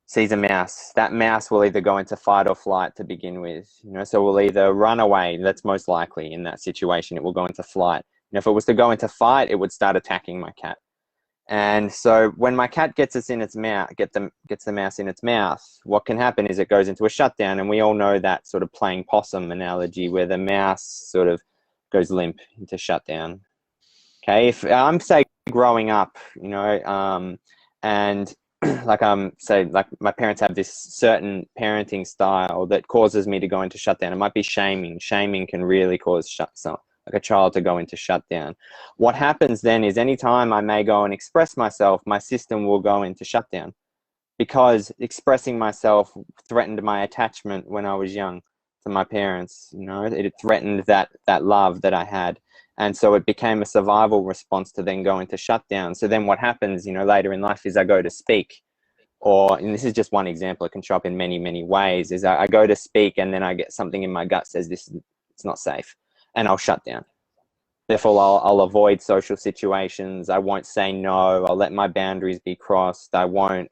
sees a mouse, that mouse will either go into fight or flight to begin with. So we'll either run away. That's most likely in that situation. It will go into flight. And if it was to go into fight, it would start attacking my cat. And so when my cat gets the mouse in its mouth, what can happen is it goes into a shutdown, and we all know that sort of playing possum analogy where the mouse sort of goes limp into shutdown. Okay, if I'm say growing up, and say like my parents have this certain parenting style that causes me to go into shutdown. It might be shaming. Shaming can really cause a child to go into shutdown. What happens then is anytime I may go and express myself, my system will go into shutdown, because expressing myself threatened my attachment when I was young to my parents. It threatened that love that I had. And so it became a survival response to then go into shutdown. So then what happens, you know, later in life is I go to speak, or, and this is just one example, it can show up in many, many ways, is I go to speak and then I get something in my gut says it's not safe, and I'll shut down. Therefore, I'll avoid social situations. I won't say no. I'll let my boundaries be crossed. I won't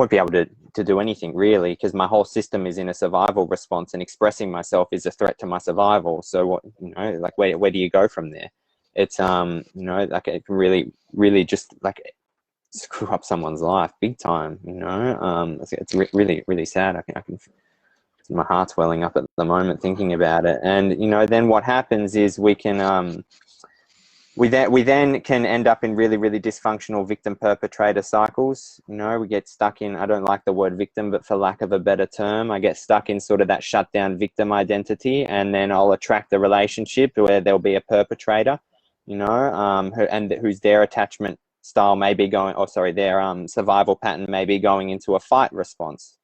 be able to do anything really, because my whole system is in a survival response, and expressing myself is a threat to my survival. So what, you know, like where do you go from there? It's you know, like it can really just like screw up someone's life big time. You know, it's really sad. I can my heart's welling up at the moment thinking about it. And you know, then what happens is we can we then can end up in really dysfunctional victim perpetrator cycles. You know, we get stuck in, I don't like the word victim, but for lack of a better term, I get stuck in sort of that shutdown victim identity, and then I'll attract a relationship where there'll be a perpetrator, you know, whose their attachment style may be going, or sorry, their survival pattern may be going into a fight response.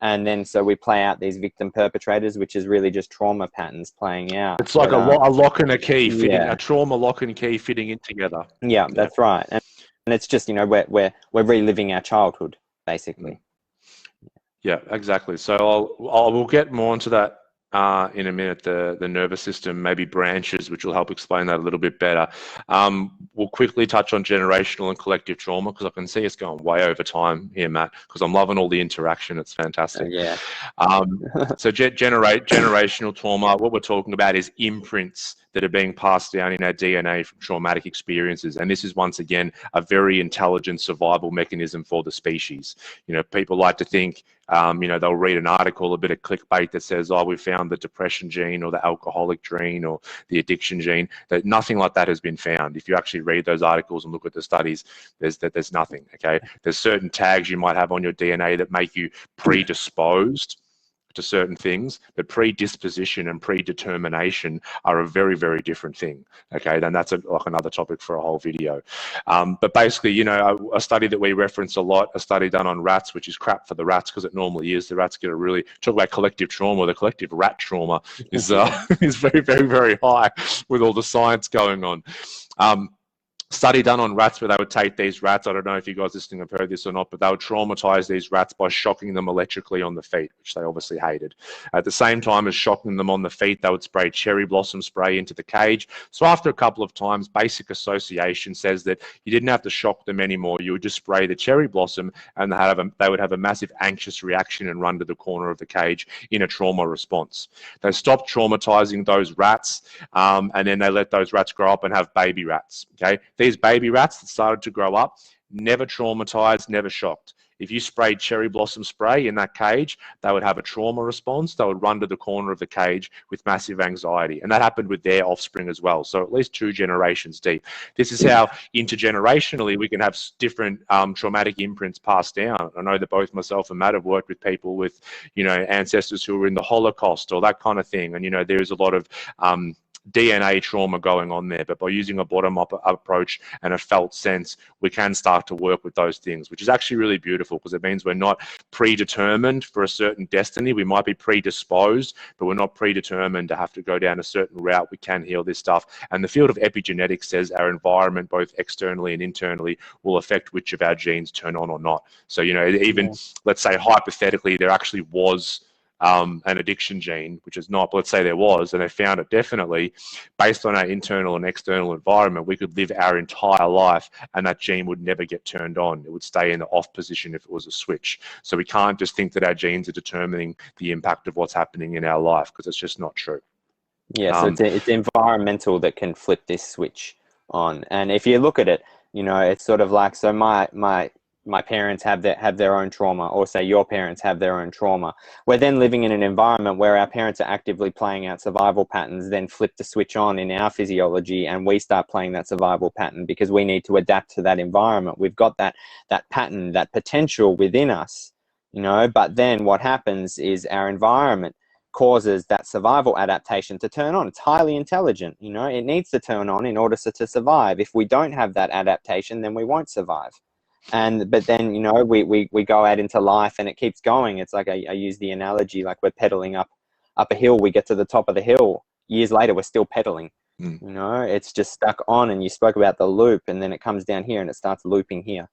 And then so we play out these victim perpetrators, which is really just trauma patterns playing out. It's like a lock and a key fitting, yeah. a trauma lock and key fitting in together. Yeah, that's right. And it's just, you know, we're reliving our childhood, basically. Yeah, exactly. So we'll get more into that in a minute, the nervous system, maybe branches, which will help explain that a little bit better. We'll quickly touch on generational and collective trauma, because I can see it's going way over time here, Matt, because I'm loving all the interaction. It's fantastic. Yeah. So generational trauma, what we're talking about is imprints that are being passed down in our DNA from traumatic experiences. And this is, once again, a very intelligent survival mechanism for the species. You know, people like to think, you know, they'll read an article, a bit of clickbait that says, oh, we found the depression gene or the alcoholic gene or the addiction gene. That nothing like that has been found. If you actually read those articles and look at the studies, there's nothing, okay? There's certain tags you might have on your DNA that make you predisposed to certain things, but predisposition and predetermination are a very different thing. Okay, then that's like another topic for a whole video. But basically, you know, a study that we reference a lot, a study done on rats, which is crap for the rats because it normally is. The rats get a really, talk about collective trauma. The collective rat trauma is is very high with all the science going on. Study done on rats where they would take these rats, I don't know if you guys listening have heard this or not, but they would traumatize these rats by shocking them electrically on the feet, which they obviously hated. At the same time as shocking them on the feet, they would spray cherry blossom spray into the cage. So after a couple of times, basic association says that you didn't have to shock them anymore. You would just spray the cherry blossom and they would have a massive anxious reaction and run to the corner of the cage in a trauma response. They stopped traumatizing those rats, and then they let those rats grow up and have baby rats, okay? These baby rats that started to grow up, never traumatized, never shocked. If you sprayed cherry blossom spray in that cage, they would have a trauma response. They would run to the corner of the cage with massive anxiety. And that happened with their offspring as well. So at least 2 generations deep. This is how intergenerationally we can have different traumatic imprints passed down. I know that both myself and Matt have worked with people with, you know, ancestors who were in the Holocaust or that kind of thing. And, you know, there is a lot of DNA trauma going on there, but by using a bottom-up approach and a felt sense, we can start to work with those things, which is actually really beautiful because it means we're not predetermined for a certain destiny. We might be predisposed, but we're not predetermined to have to go down a certain route. We can heal this stuff. And the field of epigenetics says our environment, both externally and internally, will affect which of our genes turn on or not. So, you know, even let's say hypothetically, there actually was an addiction gene, which is not, but let's say there was, and they found it definitely, based on our internal and external environment, we could live our entire life and that gene would never get turned on. It would stay in the off position if it was a switch. So we can't just think that our genes are determining the impact of what's happening in our life, because it's just not true. Yeah, so it's environmental that can flip this switch on. And if you look at it, you know, it's sort of like, so my parents have their own trauma, or say your parents have their own trauma. We're then living in an environment where our parents are actively playing out survival patterns, then flip the switch on in our physiology, and we start playing that survival pattern because we need to adapt to that environment. We've got that pattern, that potential within us, you know, but then what happens is our environment causes that survival adaptation to turn on. It's highly intelligent, you know, it needs to turn on in order to survive. If we don't have that adaptation, then we won't survive. But then, you know, we go out into life and it keeps going. It's like I use the analogy, like we're pedaling up a hill. We get to the top of the hill. Years later, we're still pedaling. Mm. You know, it's just stuck on, and you spoke about the loop, and then it comes down here and it starts looping here.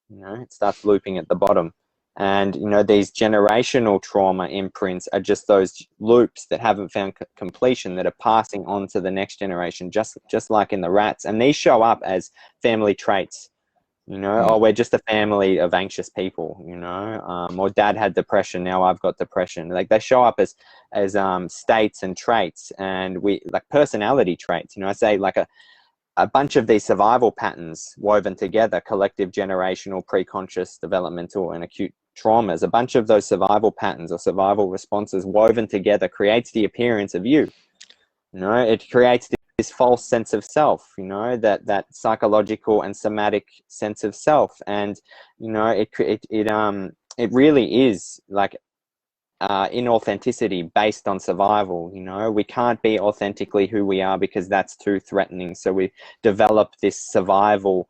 You know, it starts looping at the bottom. And, you know, these generational trauma imprints are just those loops that haven't found completion, that are passing on to the next generation, just like in the rats. And these show up as family traits. You know, oh, we're just a family of anxious people, you know, or dad had depression, now I've got depression. Like, they show up as states and traits, and we like personality traits. You know, I say like a bunch of these survival patterns woven together, collective, generational, preconscious, developmental, and acute traumas. A bunch of those survival patterns or survival responses woven together creates the appearance of you. You know, it creates this false sense of self, you know, that psychological and somatic sense of self. And, you know, it really is like inauthenticity based on survival. You know, we can't be authentically who we are because that's too threatening. So we develop this survival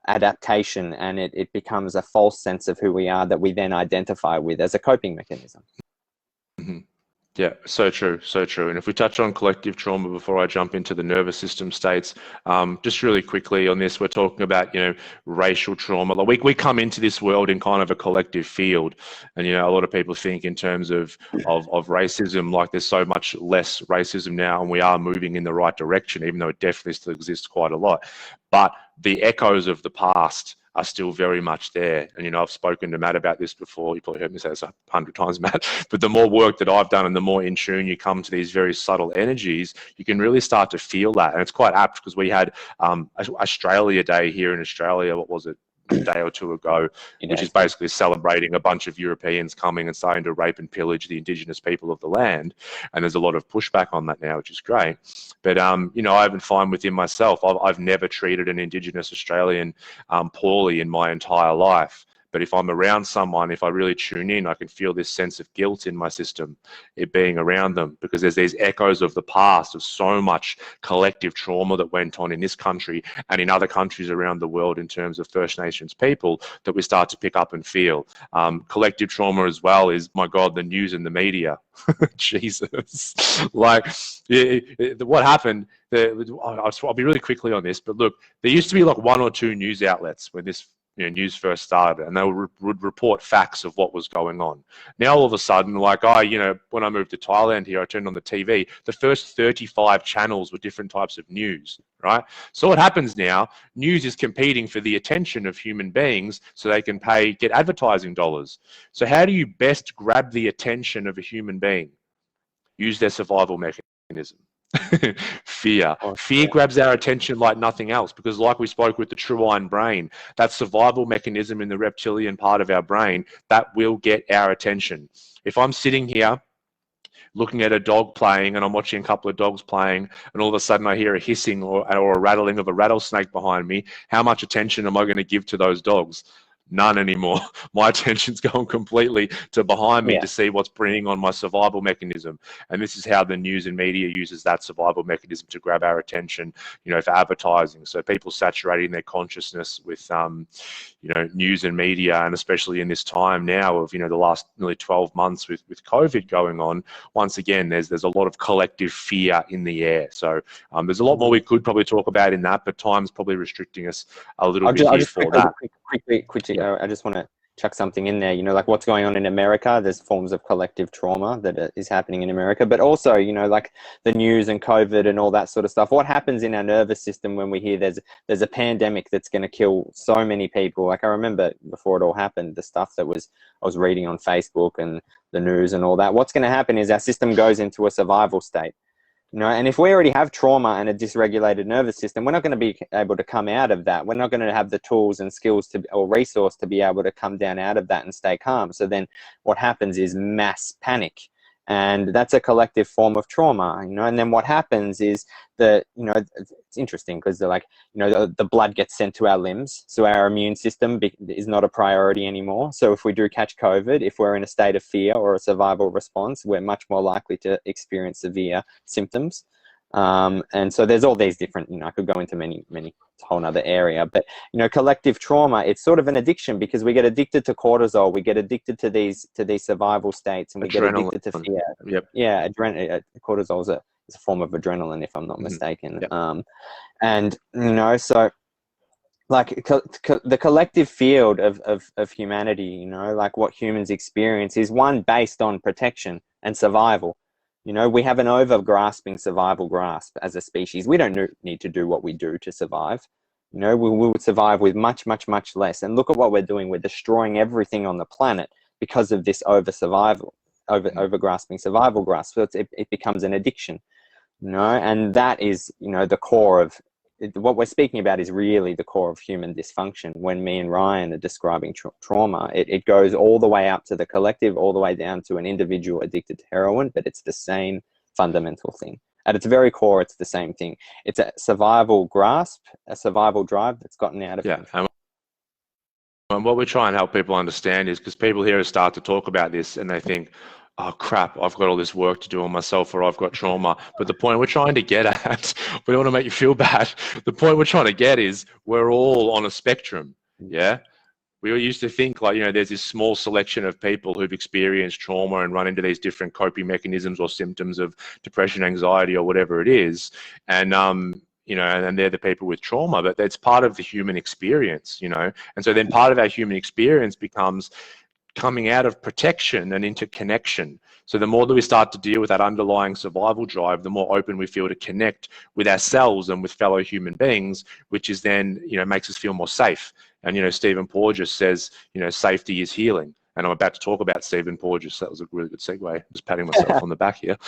adaptation, and it becomes a false sense of who we are that we then identify with as a coping mechanism. Mm-hmm. Yeah, so true, so true. And if we touch on collective trauma before I jump into the nervous system states, just really quickly on this, we're talking about, you know, racial trauma. Like we come into this world in kind of a collective field, and, you know, a lot of people think in terms of racism, like there's so much less racism now, and we are moving in the right direction, even though it definitely still exists quite a lot. But the echoes of the past are still very much there. And, you know, I've spoken to Matt about this before. You probably heard me say this 100 times, Matt. But the more work that I've done and the more in tune you come to these very subtle energies, you can really start to feel that. And it's quite apt because we had Australia Day here in Australia. What was it? A day or two ago, which is basically celebrating a bunch of Europeans coming and starting to rape and pillage the indigenous people of the land. And there's a lot of pushback on that now, which is great. But, you know, I even find within myself, I've never treated an indigenous Australian poorly in my entire life. But if I'm around someone, if I really tune in, I can feel this sense of guilt in my system, it being around them, because there's these echoes of the past of so much collective trauma that went on in this country and in other countries around the world in terms of First Nations people that we start to pick up and feel. Collective trauma as well is, my God, the news and the media. Jesus. Like, what happened, I'll be really quickly on this, but look, there used to be like 1 or 2 news outlets when this, you know, news first started, and they would report facts of what was going on. Now all of a sudden, like you know, when I moved to Thailand here, I turned on the TV, the first 35 channels were different types of news, right? So what happens now, news is competing for the attention of human beings so they can get advertising dollars. So how do you best grab the attention of a human being? Use their survival mechanism. Fear. Fear grabs our attention like nothing else, because like we spoke with the true iron brain, that survival mechanism in the reptilian part of our brain, that will get our attention. If I'm sitting here looking at a dog playing and I'm watching a couple of dogs playing and all of a sudden I hear a hissing or a rattling of a rattlesnake behind me, how much attention am I going to give to those dogs? None anymore. My attention's going completely to behind me to see what's bringing on my survival mechanism. And this is how the news and media uses that survival mechanism to grab our attention, you know, for advertising. So people saturating their consciousness with, you know, news and media, and especially in this time now of, you know, the last nearly 12 months with COVID going on, once again, there's a lot of collective fear in the air. So there's a lot more we could probably talk about in that, but time's probably restricting us a little bit here for that. Quickly, I just want to chuck something in there, you know, like what's going on in America. There's forms of collective trauma that is happening in America, but also, you know, like the news and COVID and all that sort of stuff. What happens in our nervous system when we hear there's a pandemic that's going to kill so many people? Like I remember before it all happened, the stuff that I was reading on Facebook and the news and all that. What's going to happen is our system goes into a survival state. You know, and if we already have trauma and a dysregulated nervous system, we're not going to be able to come out of that. We're not going to have the tools and skills or resource to be able to come down out of that and stay calm. So then what happens is mass panic. And that's a collective form of trauma, you know. And then what happens is that, you know, it's interesting because they're like, you know, the blood gets sent to our limbs. So our immune system is not a priority anymore. So if we do catch COVID, if we're in a state of fear or a survival response, we're much more likely to experience severe symptoms. And so there's all these different, you know, I could go into many, it's a whole nother area, but, you know, collective trauma, it's sort of an addiction because we get addicted to cortisol, we get addicted to these survival states, and we get addicted to fear. Yep. Yeah, cortisol is It's a form of adrenaline, if I'm not mistaken. Yep. And, you know, so like the collective field of humanity, you know, like what humans experience is one based on protection and survival. You know, we have an over-grasping survival grasp as a species. We don't need to do what we do to survive. You know, we would survive with much, much, much less. And look at what we're doing. We're destroying everything on the planet because of this over-grasping survival grasp. So it becomes an addiction, you know, and that is, you know, the core of what we're speaking about is really the core of human dysfunction. When me and Ryan are describing trauma, it goes all the way up to the collective, all the way down to an individual addicted to heroin, but it's the same fundamental thing. At its very core, it's the same thing. It's a survival grasp, a survival drive that's gotten out of control. And what we try and help people understand is, because people here start to talk about this and they think, oh crap, I've got all this work to do on myself, or I've got trauma. But the point we're trying to get at, we don't want to make you feel bad. The point we're trying to get is we're all on a spectrum. Yeah. We all used to think like, you know, there's this small selection of people who've experienced trauma and run into these different coping mechanisms or symptoms of depression, anxiety, or whatever it is. And, you know, and they're the people with trauma, but that's part of the human experience, you know. And so then part of our human experience becomes coming out of protection and into connection. So the more that we start to deal with that underlying survival drive, the more open we feel to connect with ourselves and with fellow human beings, which is then, you know, makes us feel more safe. And, you know, Stephen Porges says, you know, safety is healing. And I'm about to talk about Stephen Porges. That was a really good segue. Just patting myself on the back here.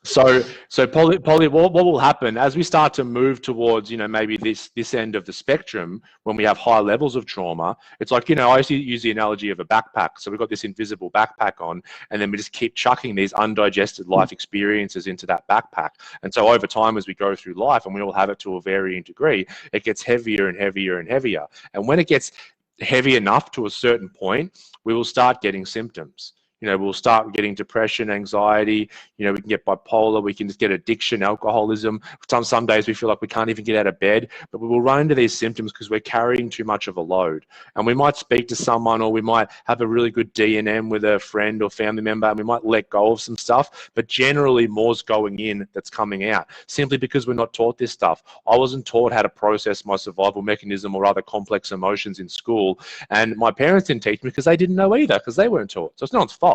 So Polly, what will happen as we start to move towards, you know, maybe this end of the spectrum, when we have high levels of trauma? It's like, you know, I used to use the analogy of a backpack. So we've got this invisible backpack on, and then we just keep chucking these undigested life experiences into that backpack. And so over time, as we go through life, and we all have it to a varying degree, it gets heavier and heavier and heavier. And when it gets heavy enough to a certain point, we will start getting symptoms. You know, we'll start getting depression, anxiety, you know, we can get bipolar, we can just get addiction, alcoholism. Some days we feel like we can't even get out of bed, but we will run into these symptoms because we're carrying too much of a load. And we might speak to someone, or we might have a really good D&M with a friend or family member, and we might let go of some stuff, but generally more's going in that's coming out, simply because we're not taught this stuff. I wasn't taught how to process my survival mechanism or other complex emotions in school, and my parents didn't teach me because they didn't know either, because they weren't taught. So it's no one's fault.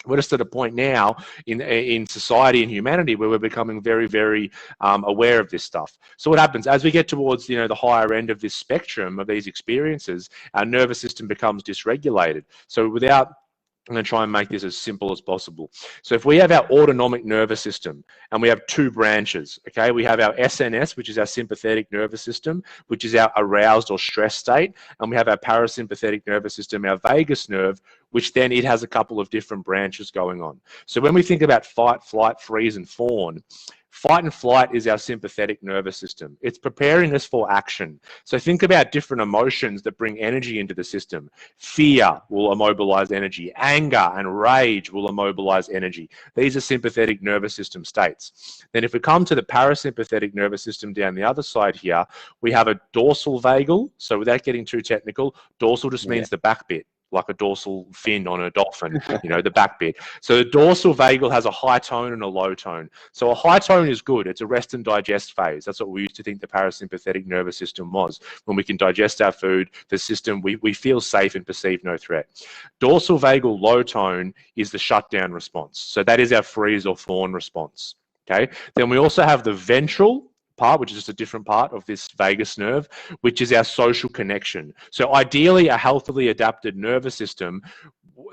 We're just at a point now in society and humanity where we're becoming very, very aware of this stuff. So what happens as we get towards, you know, the higher end of this spectrum of these experiences, our nervous system becomes dysregulated. So I'm going to try and make this as simple as possible. So if we have our autonomic nervous system, and we have two branches, okay? We have our SNS, which is our sympathetic nervous system, which is our aroused or stress state. And we have our parasympathetic nervous system, our vagus nerve, which then it has a couple of different branches going on. So when we think about fight, flight, freeze, and fawn, fight and flight is our sympathetic nervous system. It's preparing us for action. So think about different emotions that bring energy into the system. Fear will immobilize energy. Anger and rage will immobilize energy. These are sympathetic nervous system states. Then if we come to the parasympathetic nervous system down the other side here, we have a dorsal vagal. So without getting too technical, dorsal just means the back bit, like a dorsal fin on a dolphin, you know, the back bit. So the dorsal vagal has a high tone and a low tone. So a high tone is good. It's a rest and digest phase. That's what we used to think the parasympathetic nervous system was. When we can digest our food, the system, we feel safe and perceive no threat. Dorsal vagal low tone is the shutdown response. So that is our freeze or fawn response, okay? Then we also have the ventral part, which is just a different part of this vagus nerve, which is our social connection. So ideally, a healthily adapted nervous system,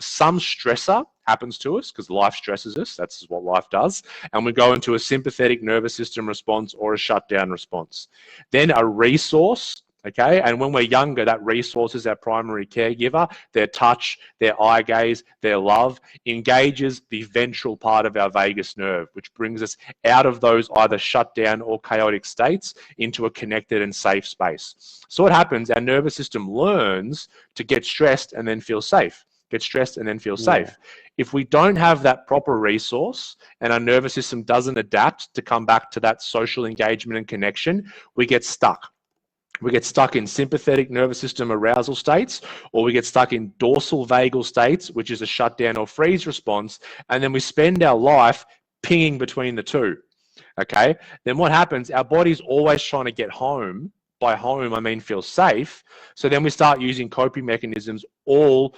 some stressor happens to us because life stresses us. That's what life does. And we go into a sympathetic nervous system response or a shutdown response. Then a resource. Okay, and when we're younger, that resource is our primary caregiver. Their touch, their eye gaze, their love engages the ventral part of our vagus nerve, which brings us out of those either shut down or chaotic states into a connected and safe space. So what happens, our nervous system learns to get stressed and then feel safe. Get stressed and then feel safe. If we don't have that proper resource and our nervous system doesn't adapt to come back to that social engagement and connection, we get stuck. We get stuck in sympathetic nervous system arousal states, or we get stuck in dorsal vagal states, which is a shutdown or freeze response. And then we spend our life pinging between the two. Okay, then what happens? Our body's always trying to get home. By home, I mean feel safe. So then we start using coping mechanisms. All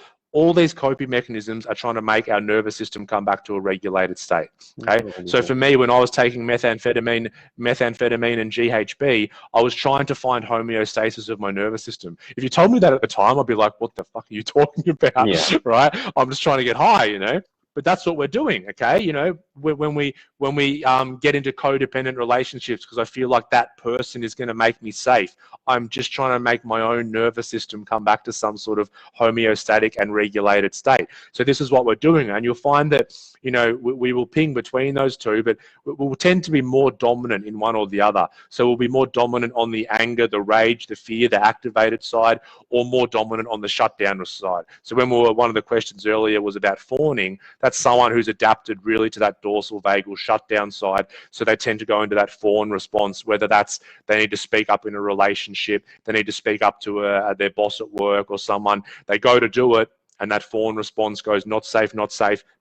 these coping mechanisms are trying to make our nervous system come back to a regulated state. Okay, so for me, when I was taking methamphetamine and GHB, I was trying to find homeostasis of my nervous system. If you told me that at the time, I'd be like, "What the fuck are you talking about?" Yeah. Right? I'm just trying to get high, you know. But that's what we're doing, okay? You know, when we get into codependent relationships because I feel like that person is going to make me safe, I'm just trying to make my own nervous system come back to some sort of homeostatic and regulated state. So this is what we're doing, and you'll find that, you know, we will ping between those two, but we'll tend to be more dominant in one or the other. So we'll be more dominant on the anger, the rage, the fear, the activated side, or more dominant on the shutdown side. So when one of the questions earlier was about fawning, that's someone who's adapted really to that dorsal vagal shutdown side. So they tend to go into that fawn response, whether that's they need to speak up in a relationship, they need to speak up to their boss at work or someone. They go to do it, and that fawn response goes not safe,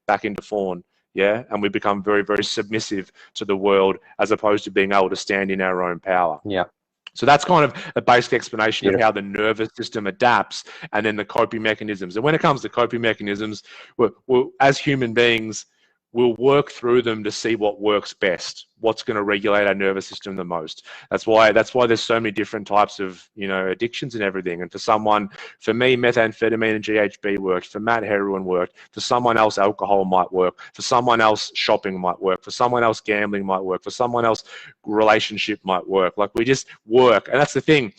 back into fawn. Yeah, and we become very, very submissive to the world as opposed to being able to stand in our own power. Yeah. So that's kind of a basic explanation of how the nervous system adapts, and then the coping mechanisms. And when it comes to coping mechanisms, we're as human beings, we'll work through them to see what works best, what's going to regulate our nervous system the most. That's why there's so many different types of, you know, addictions and everything. And for me, methamphetamine and GHB worked. For Matt, heroin worked. For someone else, alcohol might work. For someone else, shopping might work. For someone else, gambling might work. For someone else, relationship might work. Like, we just work. And that's the thing.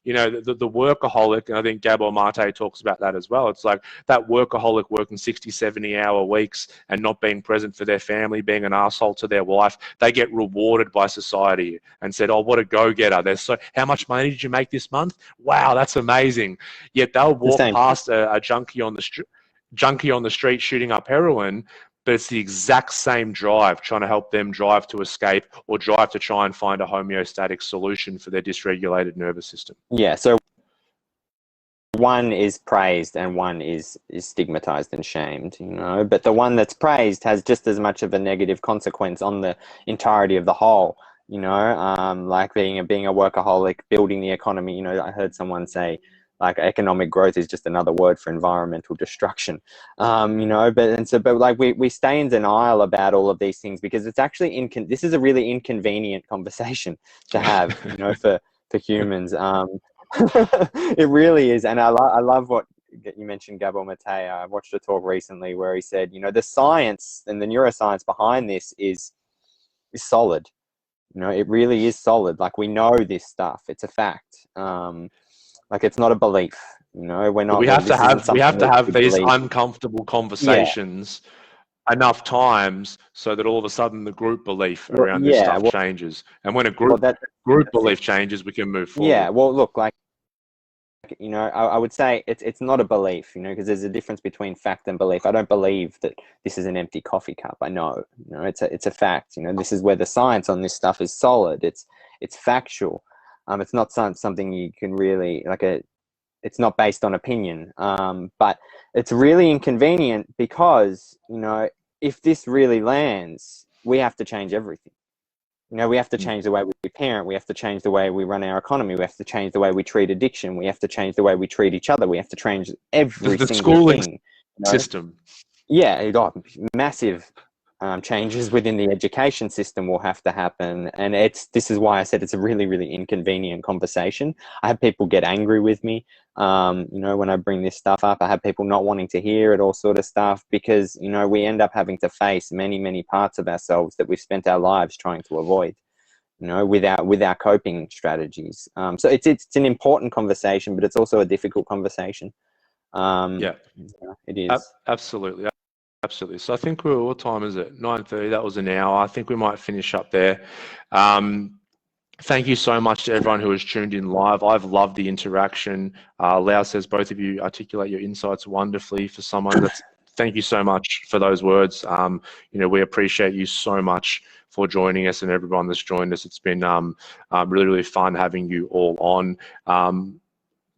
You know, the workaholic, and I think Gabor Mate talks about that as well. It's like that workaholic working 60, 70-hour weeks and not being present for their family, being an asshole to their wife. They get rewarded by society and said, "Oh, what a go-getter. How much money did you make this month? Wow, that's amazing." Yet they'll walk past a junkie on the street shooting up heroin, but it's the exact same drive, trying to help them drive to escape or drive to try and find a homeostatic solution for their dysregulated nervous system. Yeah, so one is praised and one is stigmatized and shamed, you know, but the one that's praised has just as much of a negative consequence on the entirety of the whole, you know, like being a workaholic, building the economy. You know, I heard someone say, like, economic growth is just another word for environmental destruction, you know, but like we stay in denial about all of these things because it's actually this is a really inconvenient conversation to have, you know, for humans. It really is. And I love what you mentioned, Gabor Mate. I watched a talk recently where he said, you know, the science and the neuroscience behind this is solid. You know, it really is solid. Like, we know this stuff. It's a fact. Like, it's not a belief, you know. We're not. We have to have these believe. Uncomfortable conversations enough times so that all of a sudden the group belief around this stuff changes. And when a group belief changes, we can move forward. Yeah. Well, look, like, you know, I would say it's not a belief, you know, because there's a difference between fact and belief. I don't believe that this is an empty coffee cup. I know, you know, it's a fact. You know, this is where the science on this stuff is solid. It's factual. It's not something you can really, it's not based on opinion. But it's really inconvenient because, you know, if this really lands, we have to change everything. You know, we have to change the way we parent. We have to change the way we run our economy. We have to change the way we treat addiction. We have to change the way we treat each other. We have to change every single schooling thing. System. Yeah, massive changes within the education system will have to happen, and this is why I said it's a really, really inconvenient conversation. I have people get angry with me, you know, when I bring this stuff up. I have people not wanting to hear it, all sort of stuff, because, you know, we end up having to face many, many parts of ourselves that we've spent our lives trying to avoid, you know, with our coping strategies. So it's an important conversation, but it's also a difficult conversation. Yeah, it is. Absolutely. Absolutely. So I think what time is it? 9:30. That was an hour. I think we might finish up there. Thank you so much to everyone who has tuned in live. I've loved the interaction. Lau says both of you articulate your insights wonderfully. For someone that's, thank you so much for those words. You know, we appreciate you so much for joining us, and everyone that's joined us. It's been really, really fun having you all on.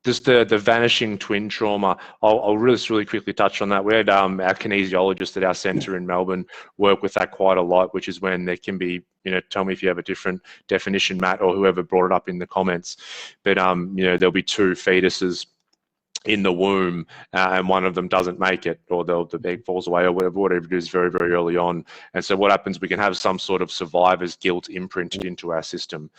Just the vanishing twin trauma. I'll really quickly touch on that. We had our kinesiologist at our centre in Melbourne work with that quite a lot, which is when there can be, tell me if you have a different definition, Matt, or whoever brought it up in the comments. But there'll be two fetuses in the womb, and one of them doesn't make it, or the egg falls away, or whatever it is, very, very early on. And so what happens, we can have some sort of survivor's guilt imprinted into our system.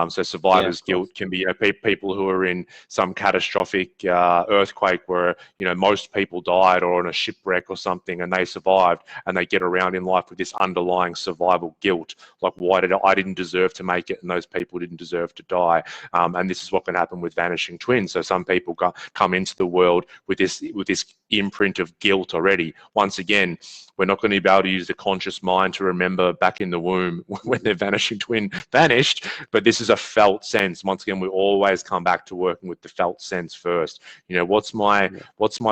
So survivor's guilt can be people who are in some catastrophic earthquake where most people died, or on a shipwreck or something, and they survived, and they get around in life with this underlying survival guilt, like I didn't deserve to make it, and those people didn't deserve to die. And this is what can happen with vanishing twins. So some people come into the world with this imprint of guilt already. Once again, we're not going to be able to use the conscious mind to remember back in the womb when their vanishing twin vanished, but this is a felt sense. Once again, we always come back to working with the felt sense first. What's my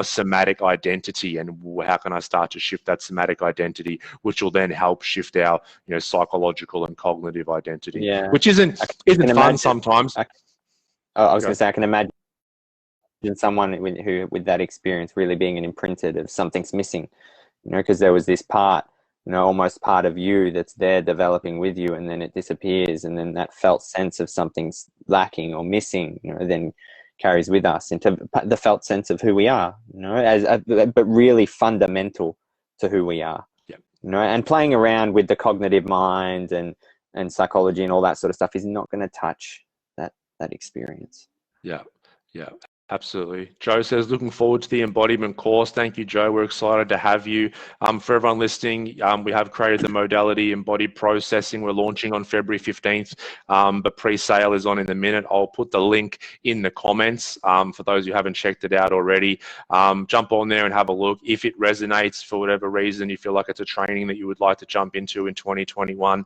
somatic identity, and how can I start to shift that somatic identity, which will then help shift our psychological and cognitive identity, which isn't fun sometimes. I was going to say, I can imagine someone with that experience really being imprinted of something's missing, because there was this part, almost part of you that's there developing with you, and then it disappears, and then that felt sense of something's lacking or missing, then carries with us into the felt sense of who we are, but really fundamental to who we are. And playing around with the cognitive mind and psychology and all that sort of stuff is not going to touch that experience. Yeah. Absolutely. Joe says, looking forward to the embodiment course. Thank you, Joe. We're excited to have you. For everyone listening, we have created the modality Embodied Processing. We're launching on February 15th, but pre-sale is on in a minute. I'll put the link in the comments for those who haven't checked it out already. Jump on there and have a look. If it resonates for whatever reason, you feel like it's a training that you would like to jump into in 2021,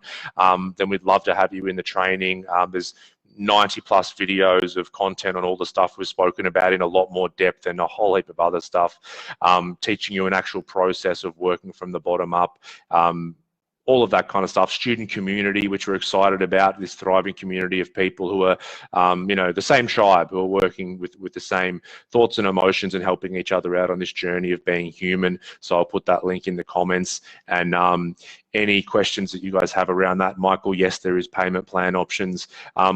then we'd love to have you in the training. There's 90 plus videos of content on all the stuff we've spoken about in a lot more depth, and a whole heap of other stuff, teaching you an actual process of working from the bottom up. All of that kind of stuff. Student community, which we're excited about, this thriving community of people who are, the same tribe, who are working with the same thoughts and emotions and helping each other out on this journey of being human. So I'll put that link in the comments. And any questions that you guys have around that, Michael, yes, there is payment plan options.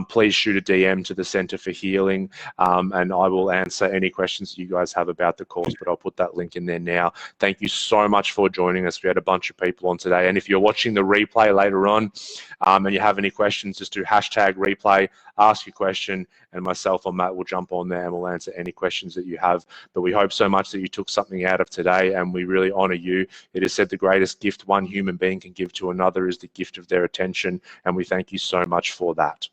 Please shoot a DM to the Centre for Healing, and I will answer any questions that you guys have about the course, but I'll put that link in there now. Thank you so much for joining us. We had a bunch of people on today, and if you're watching the replay later on and you have any questions, just do #replay, ask your question, and myself or Matt will jump on there and we'll answer any questions that you have. But we hope so much that you took something out of today, and we really honor you. It is said the greatest gift one human being can give to another is the gift of their attention, and we thank you so much for that.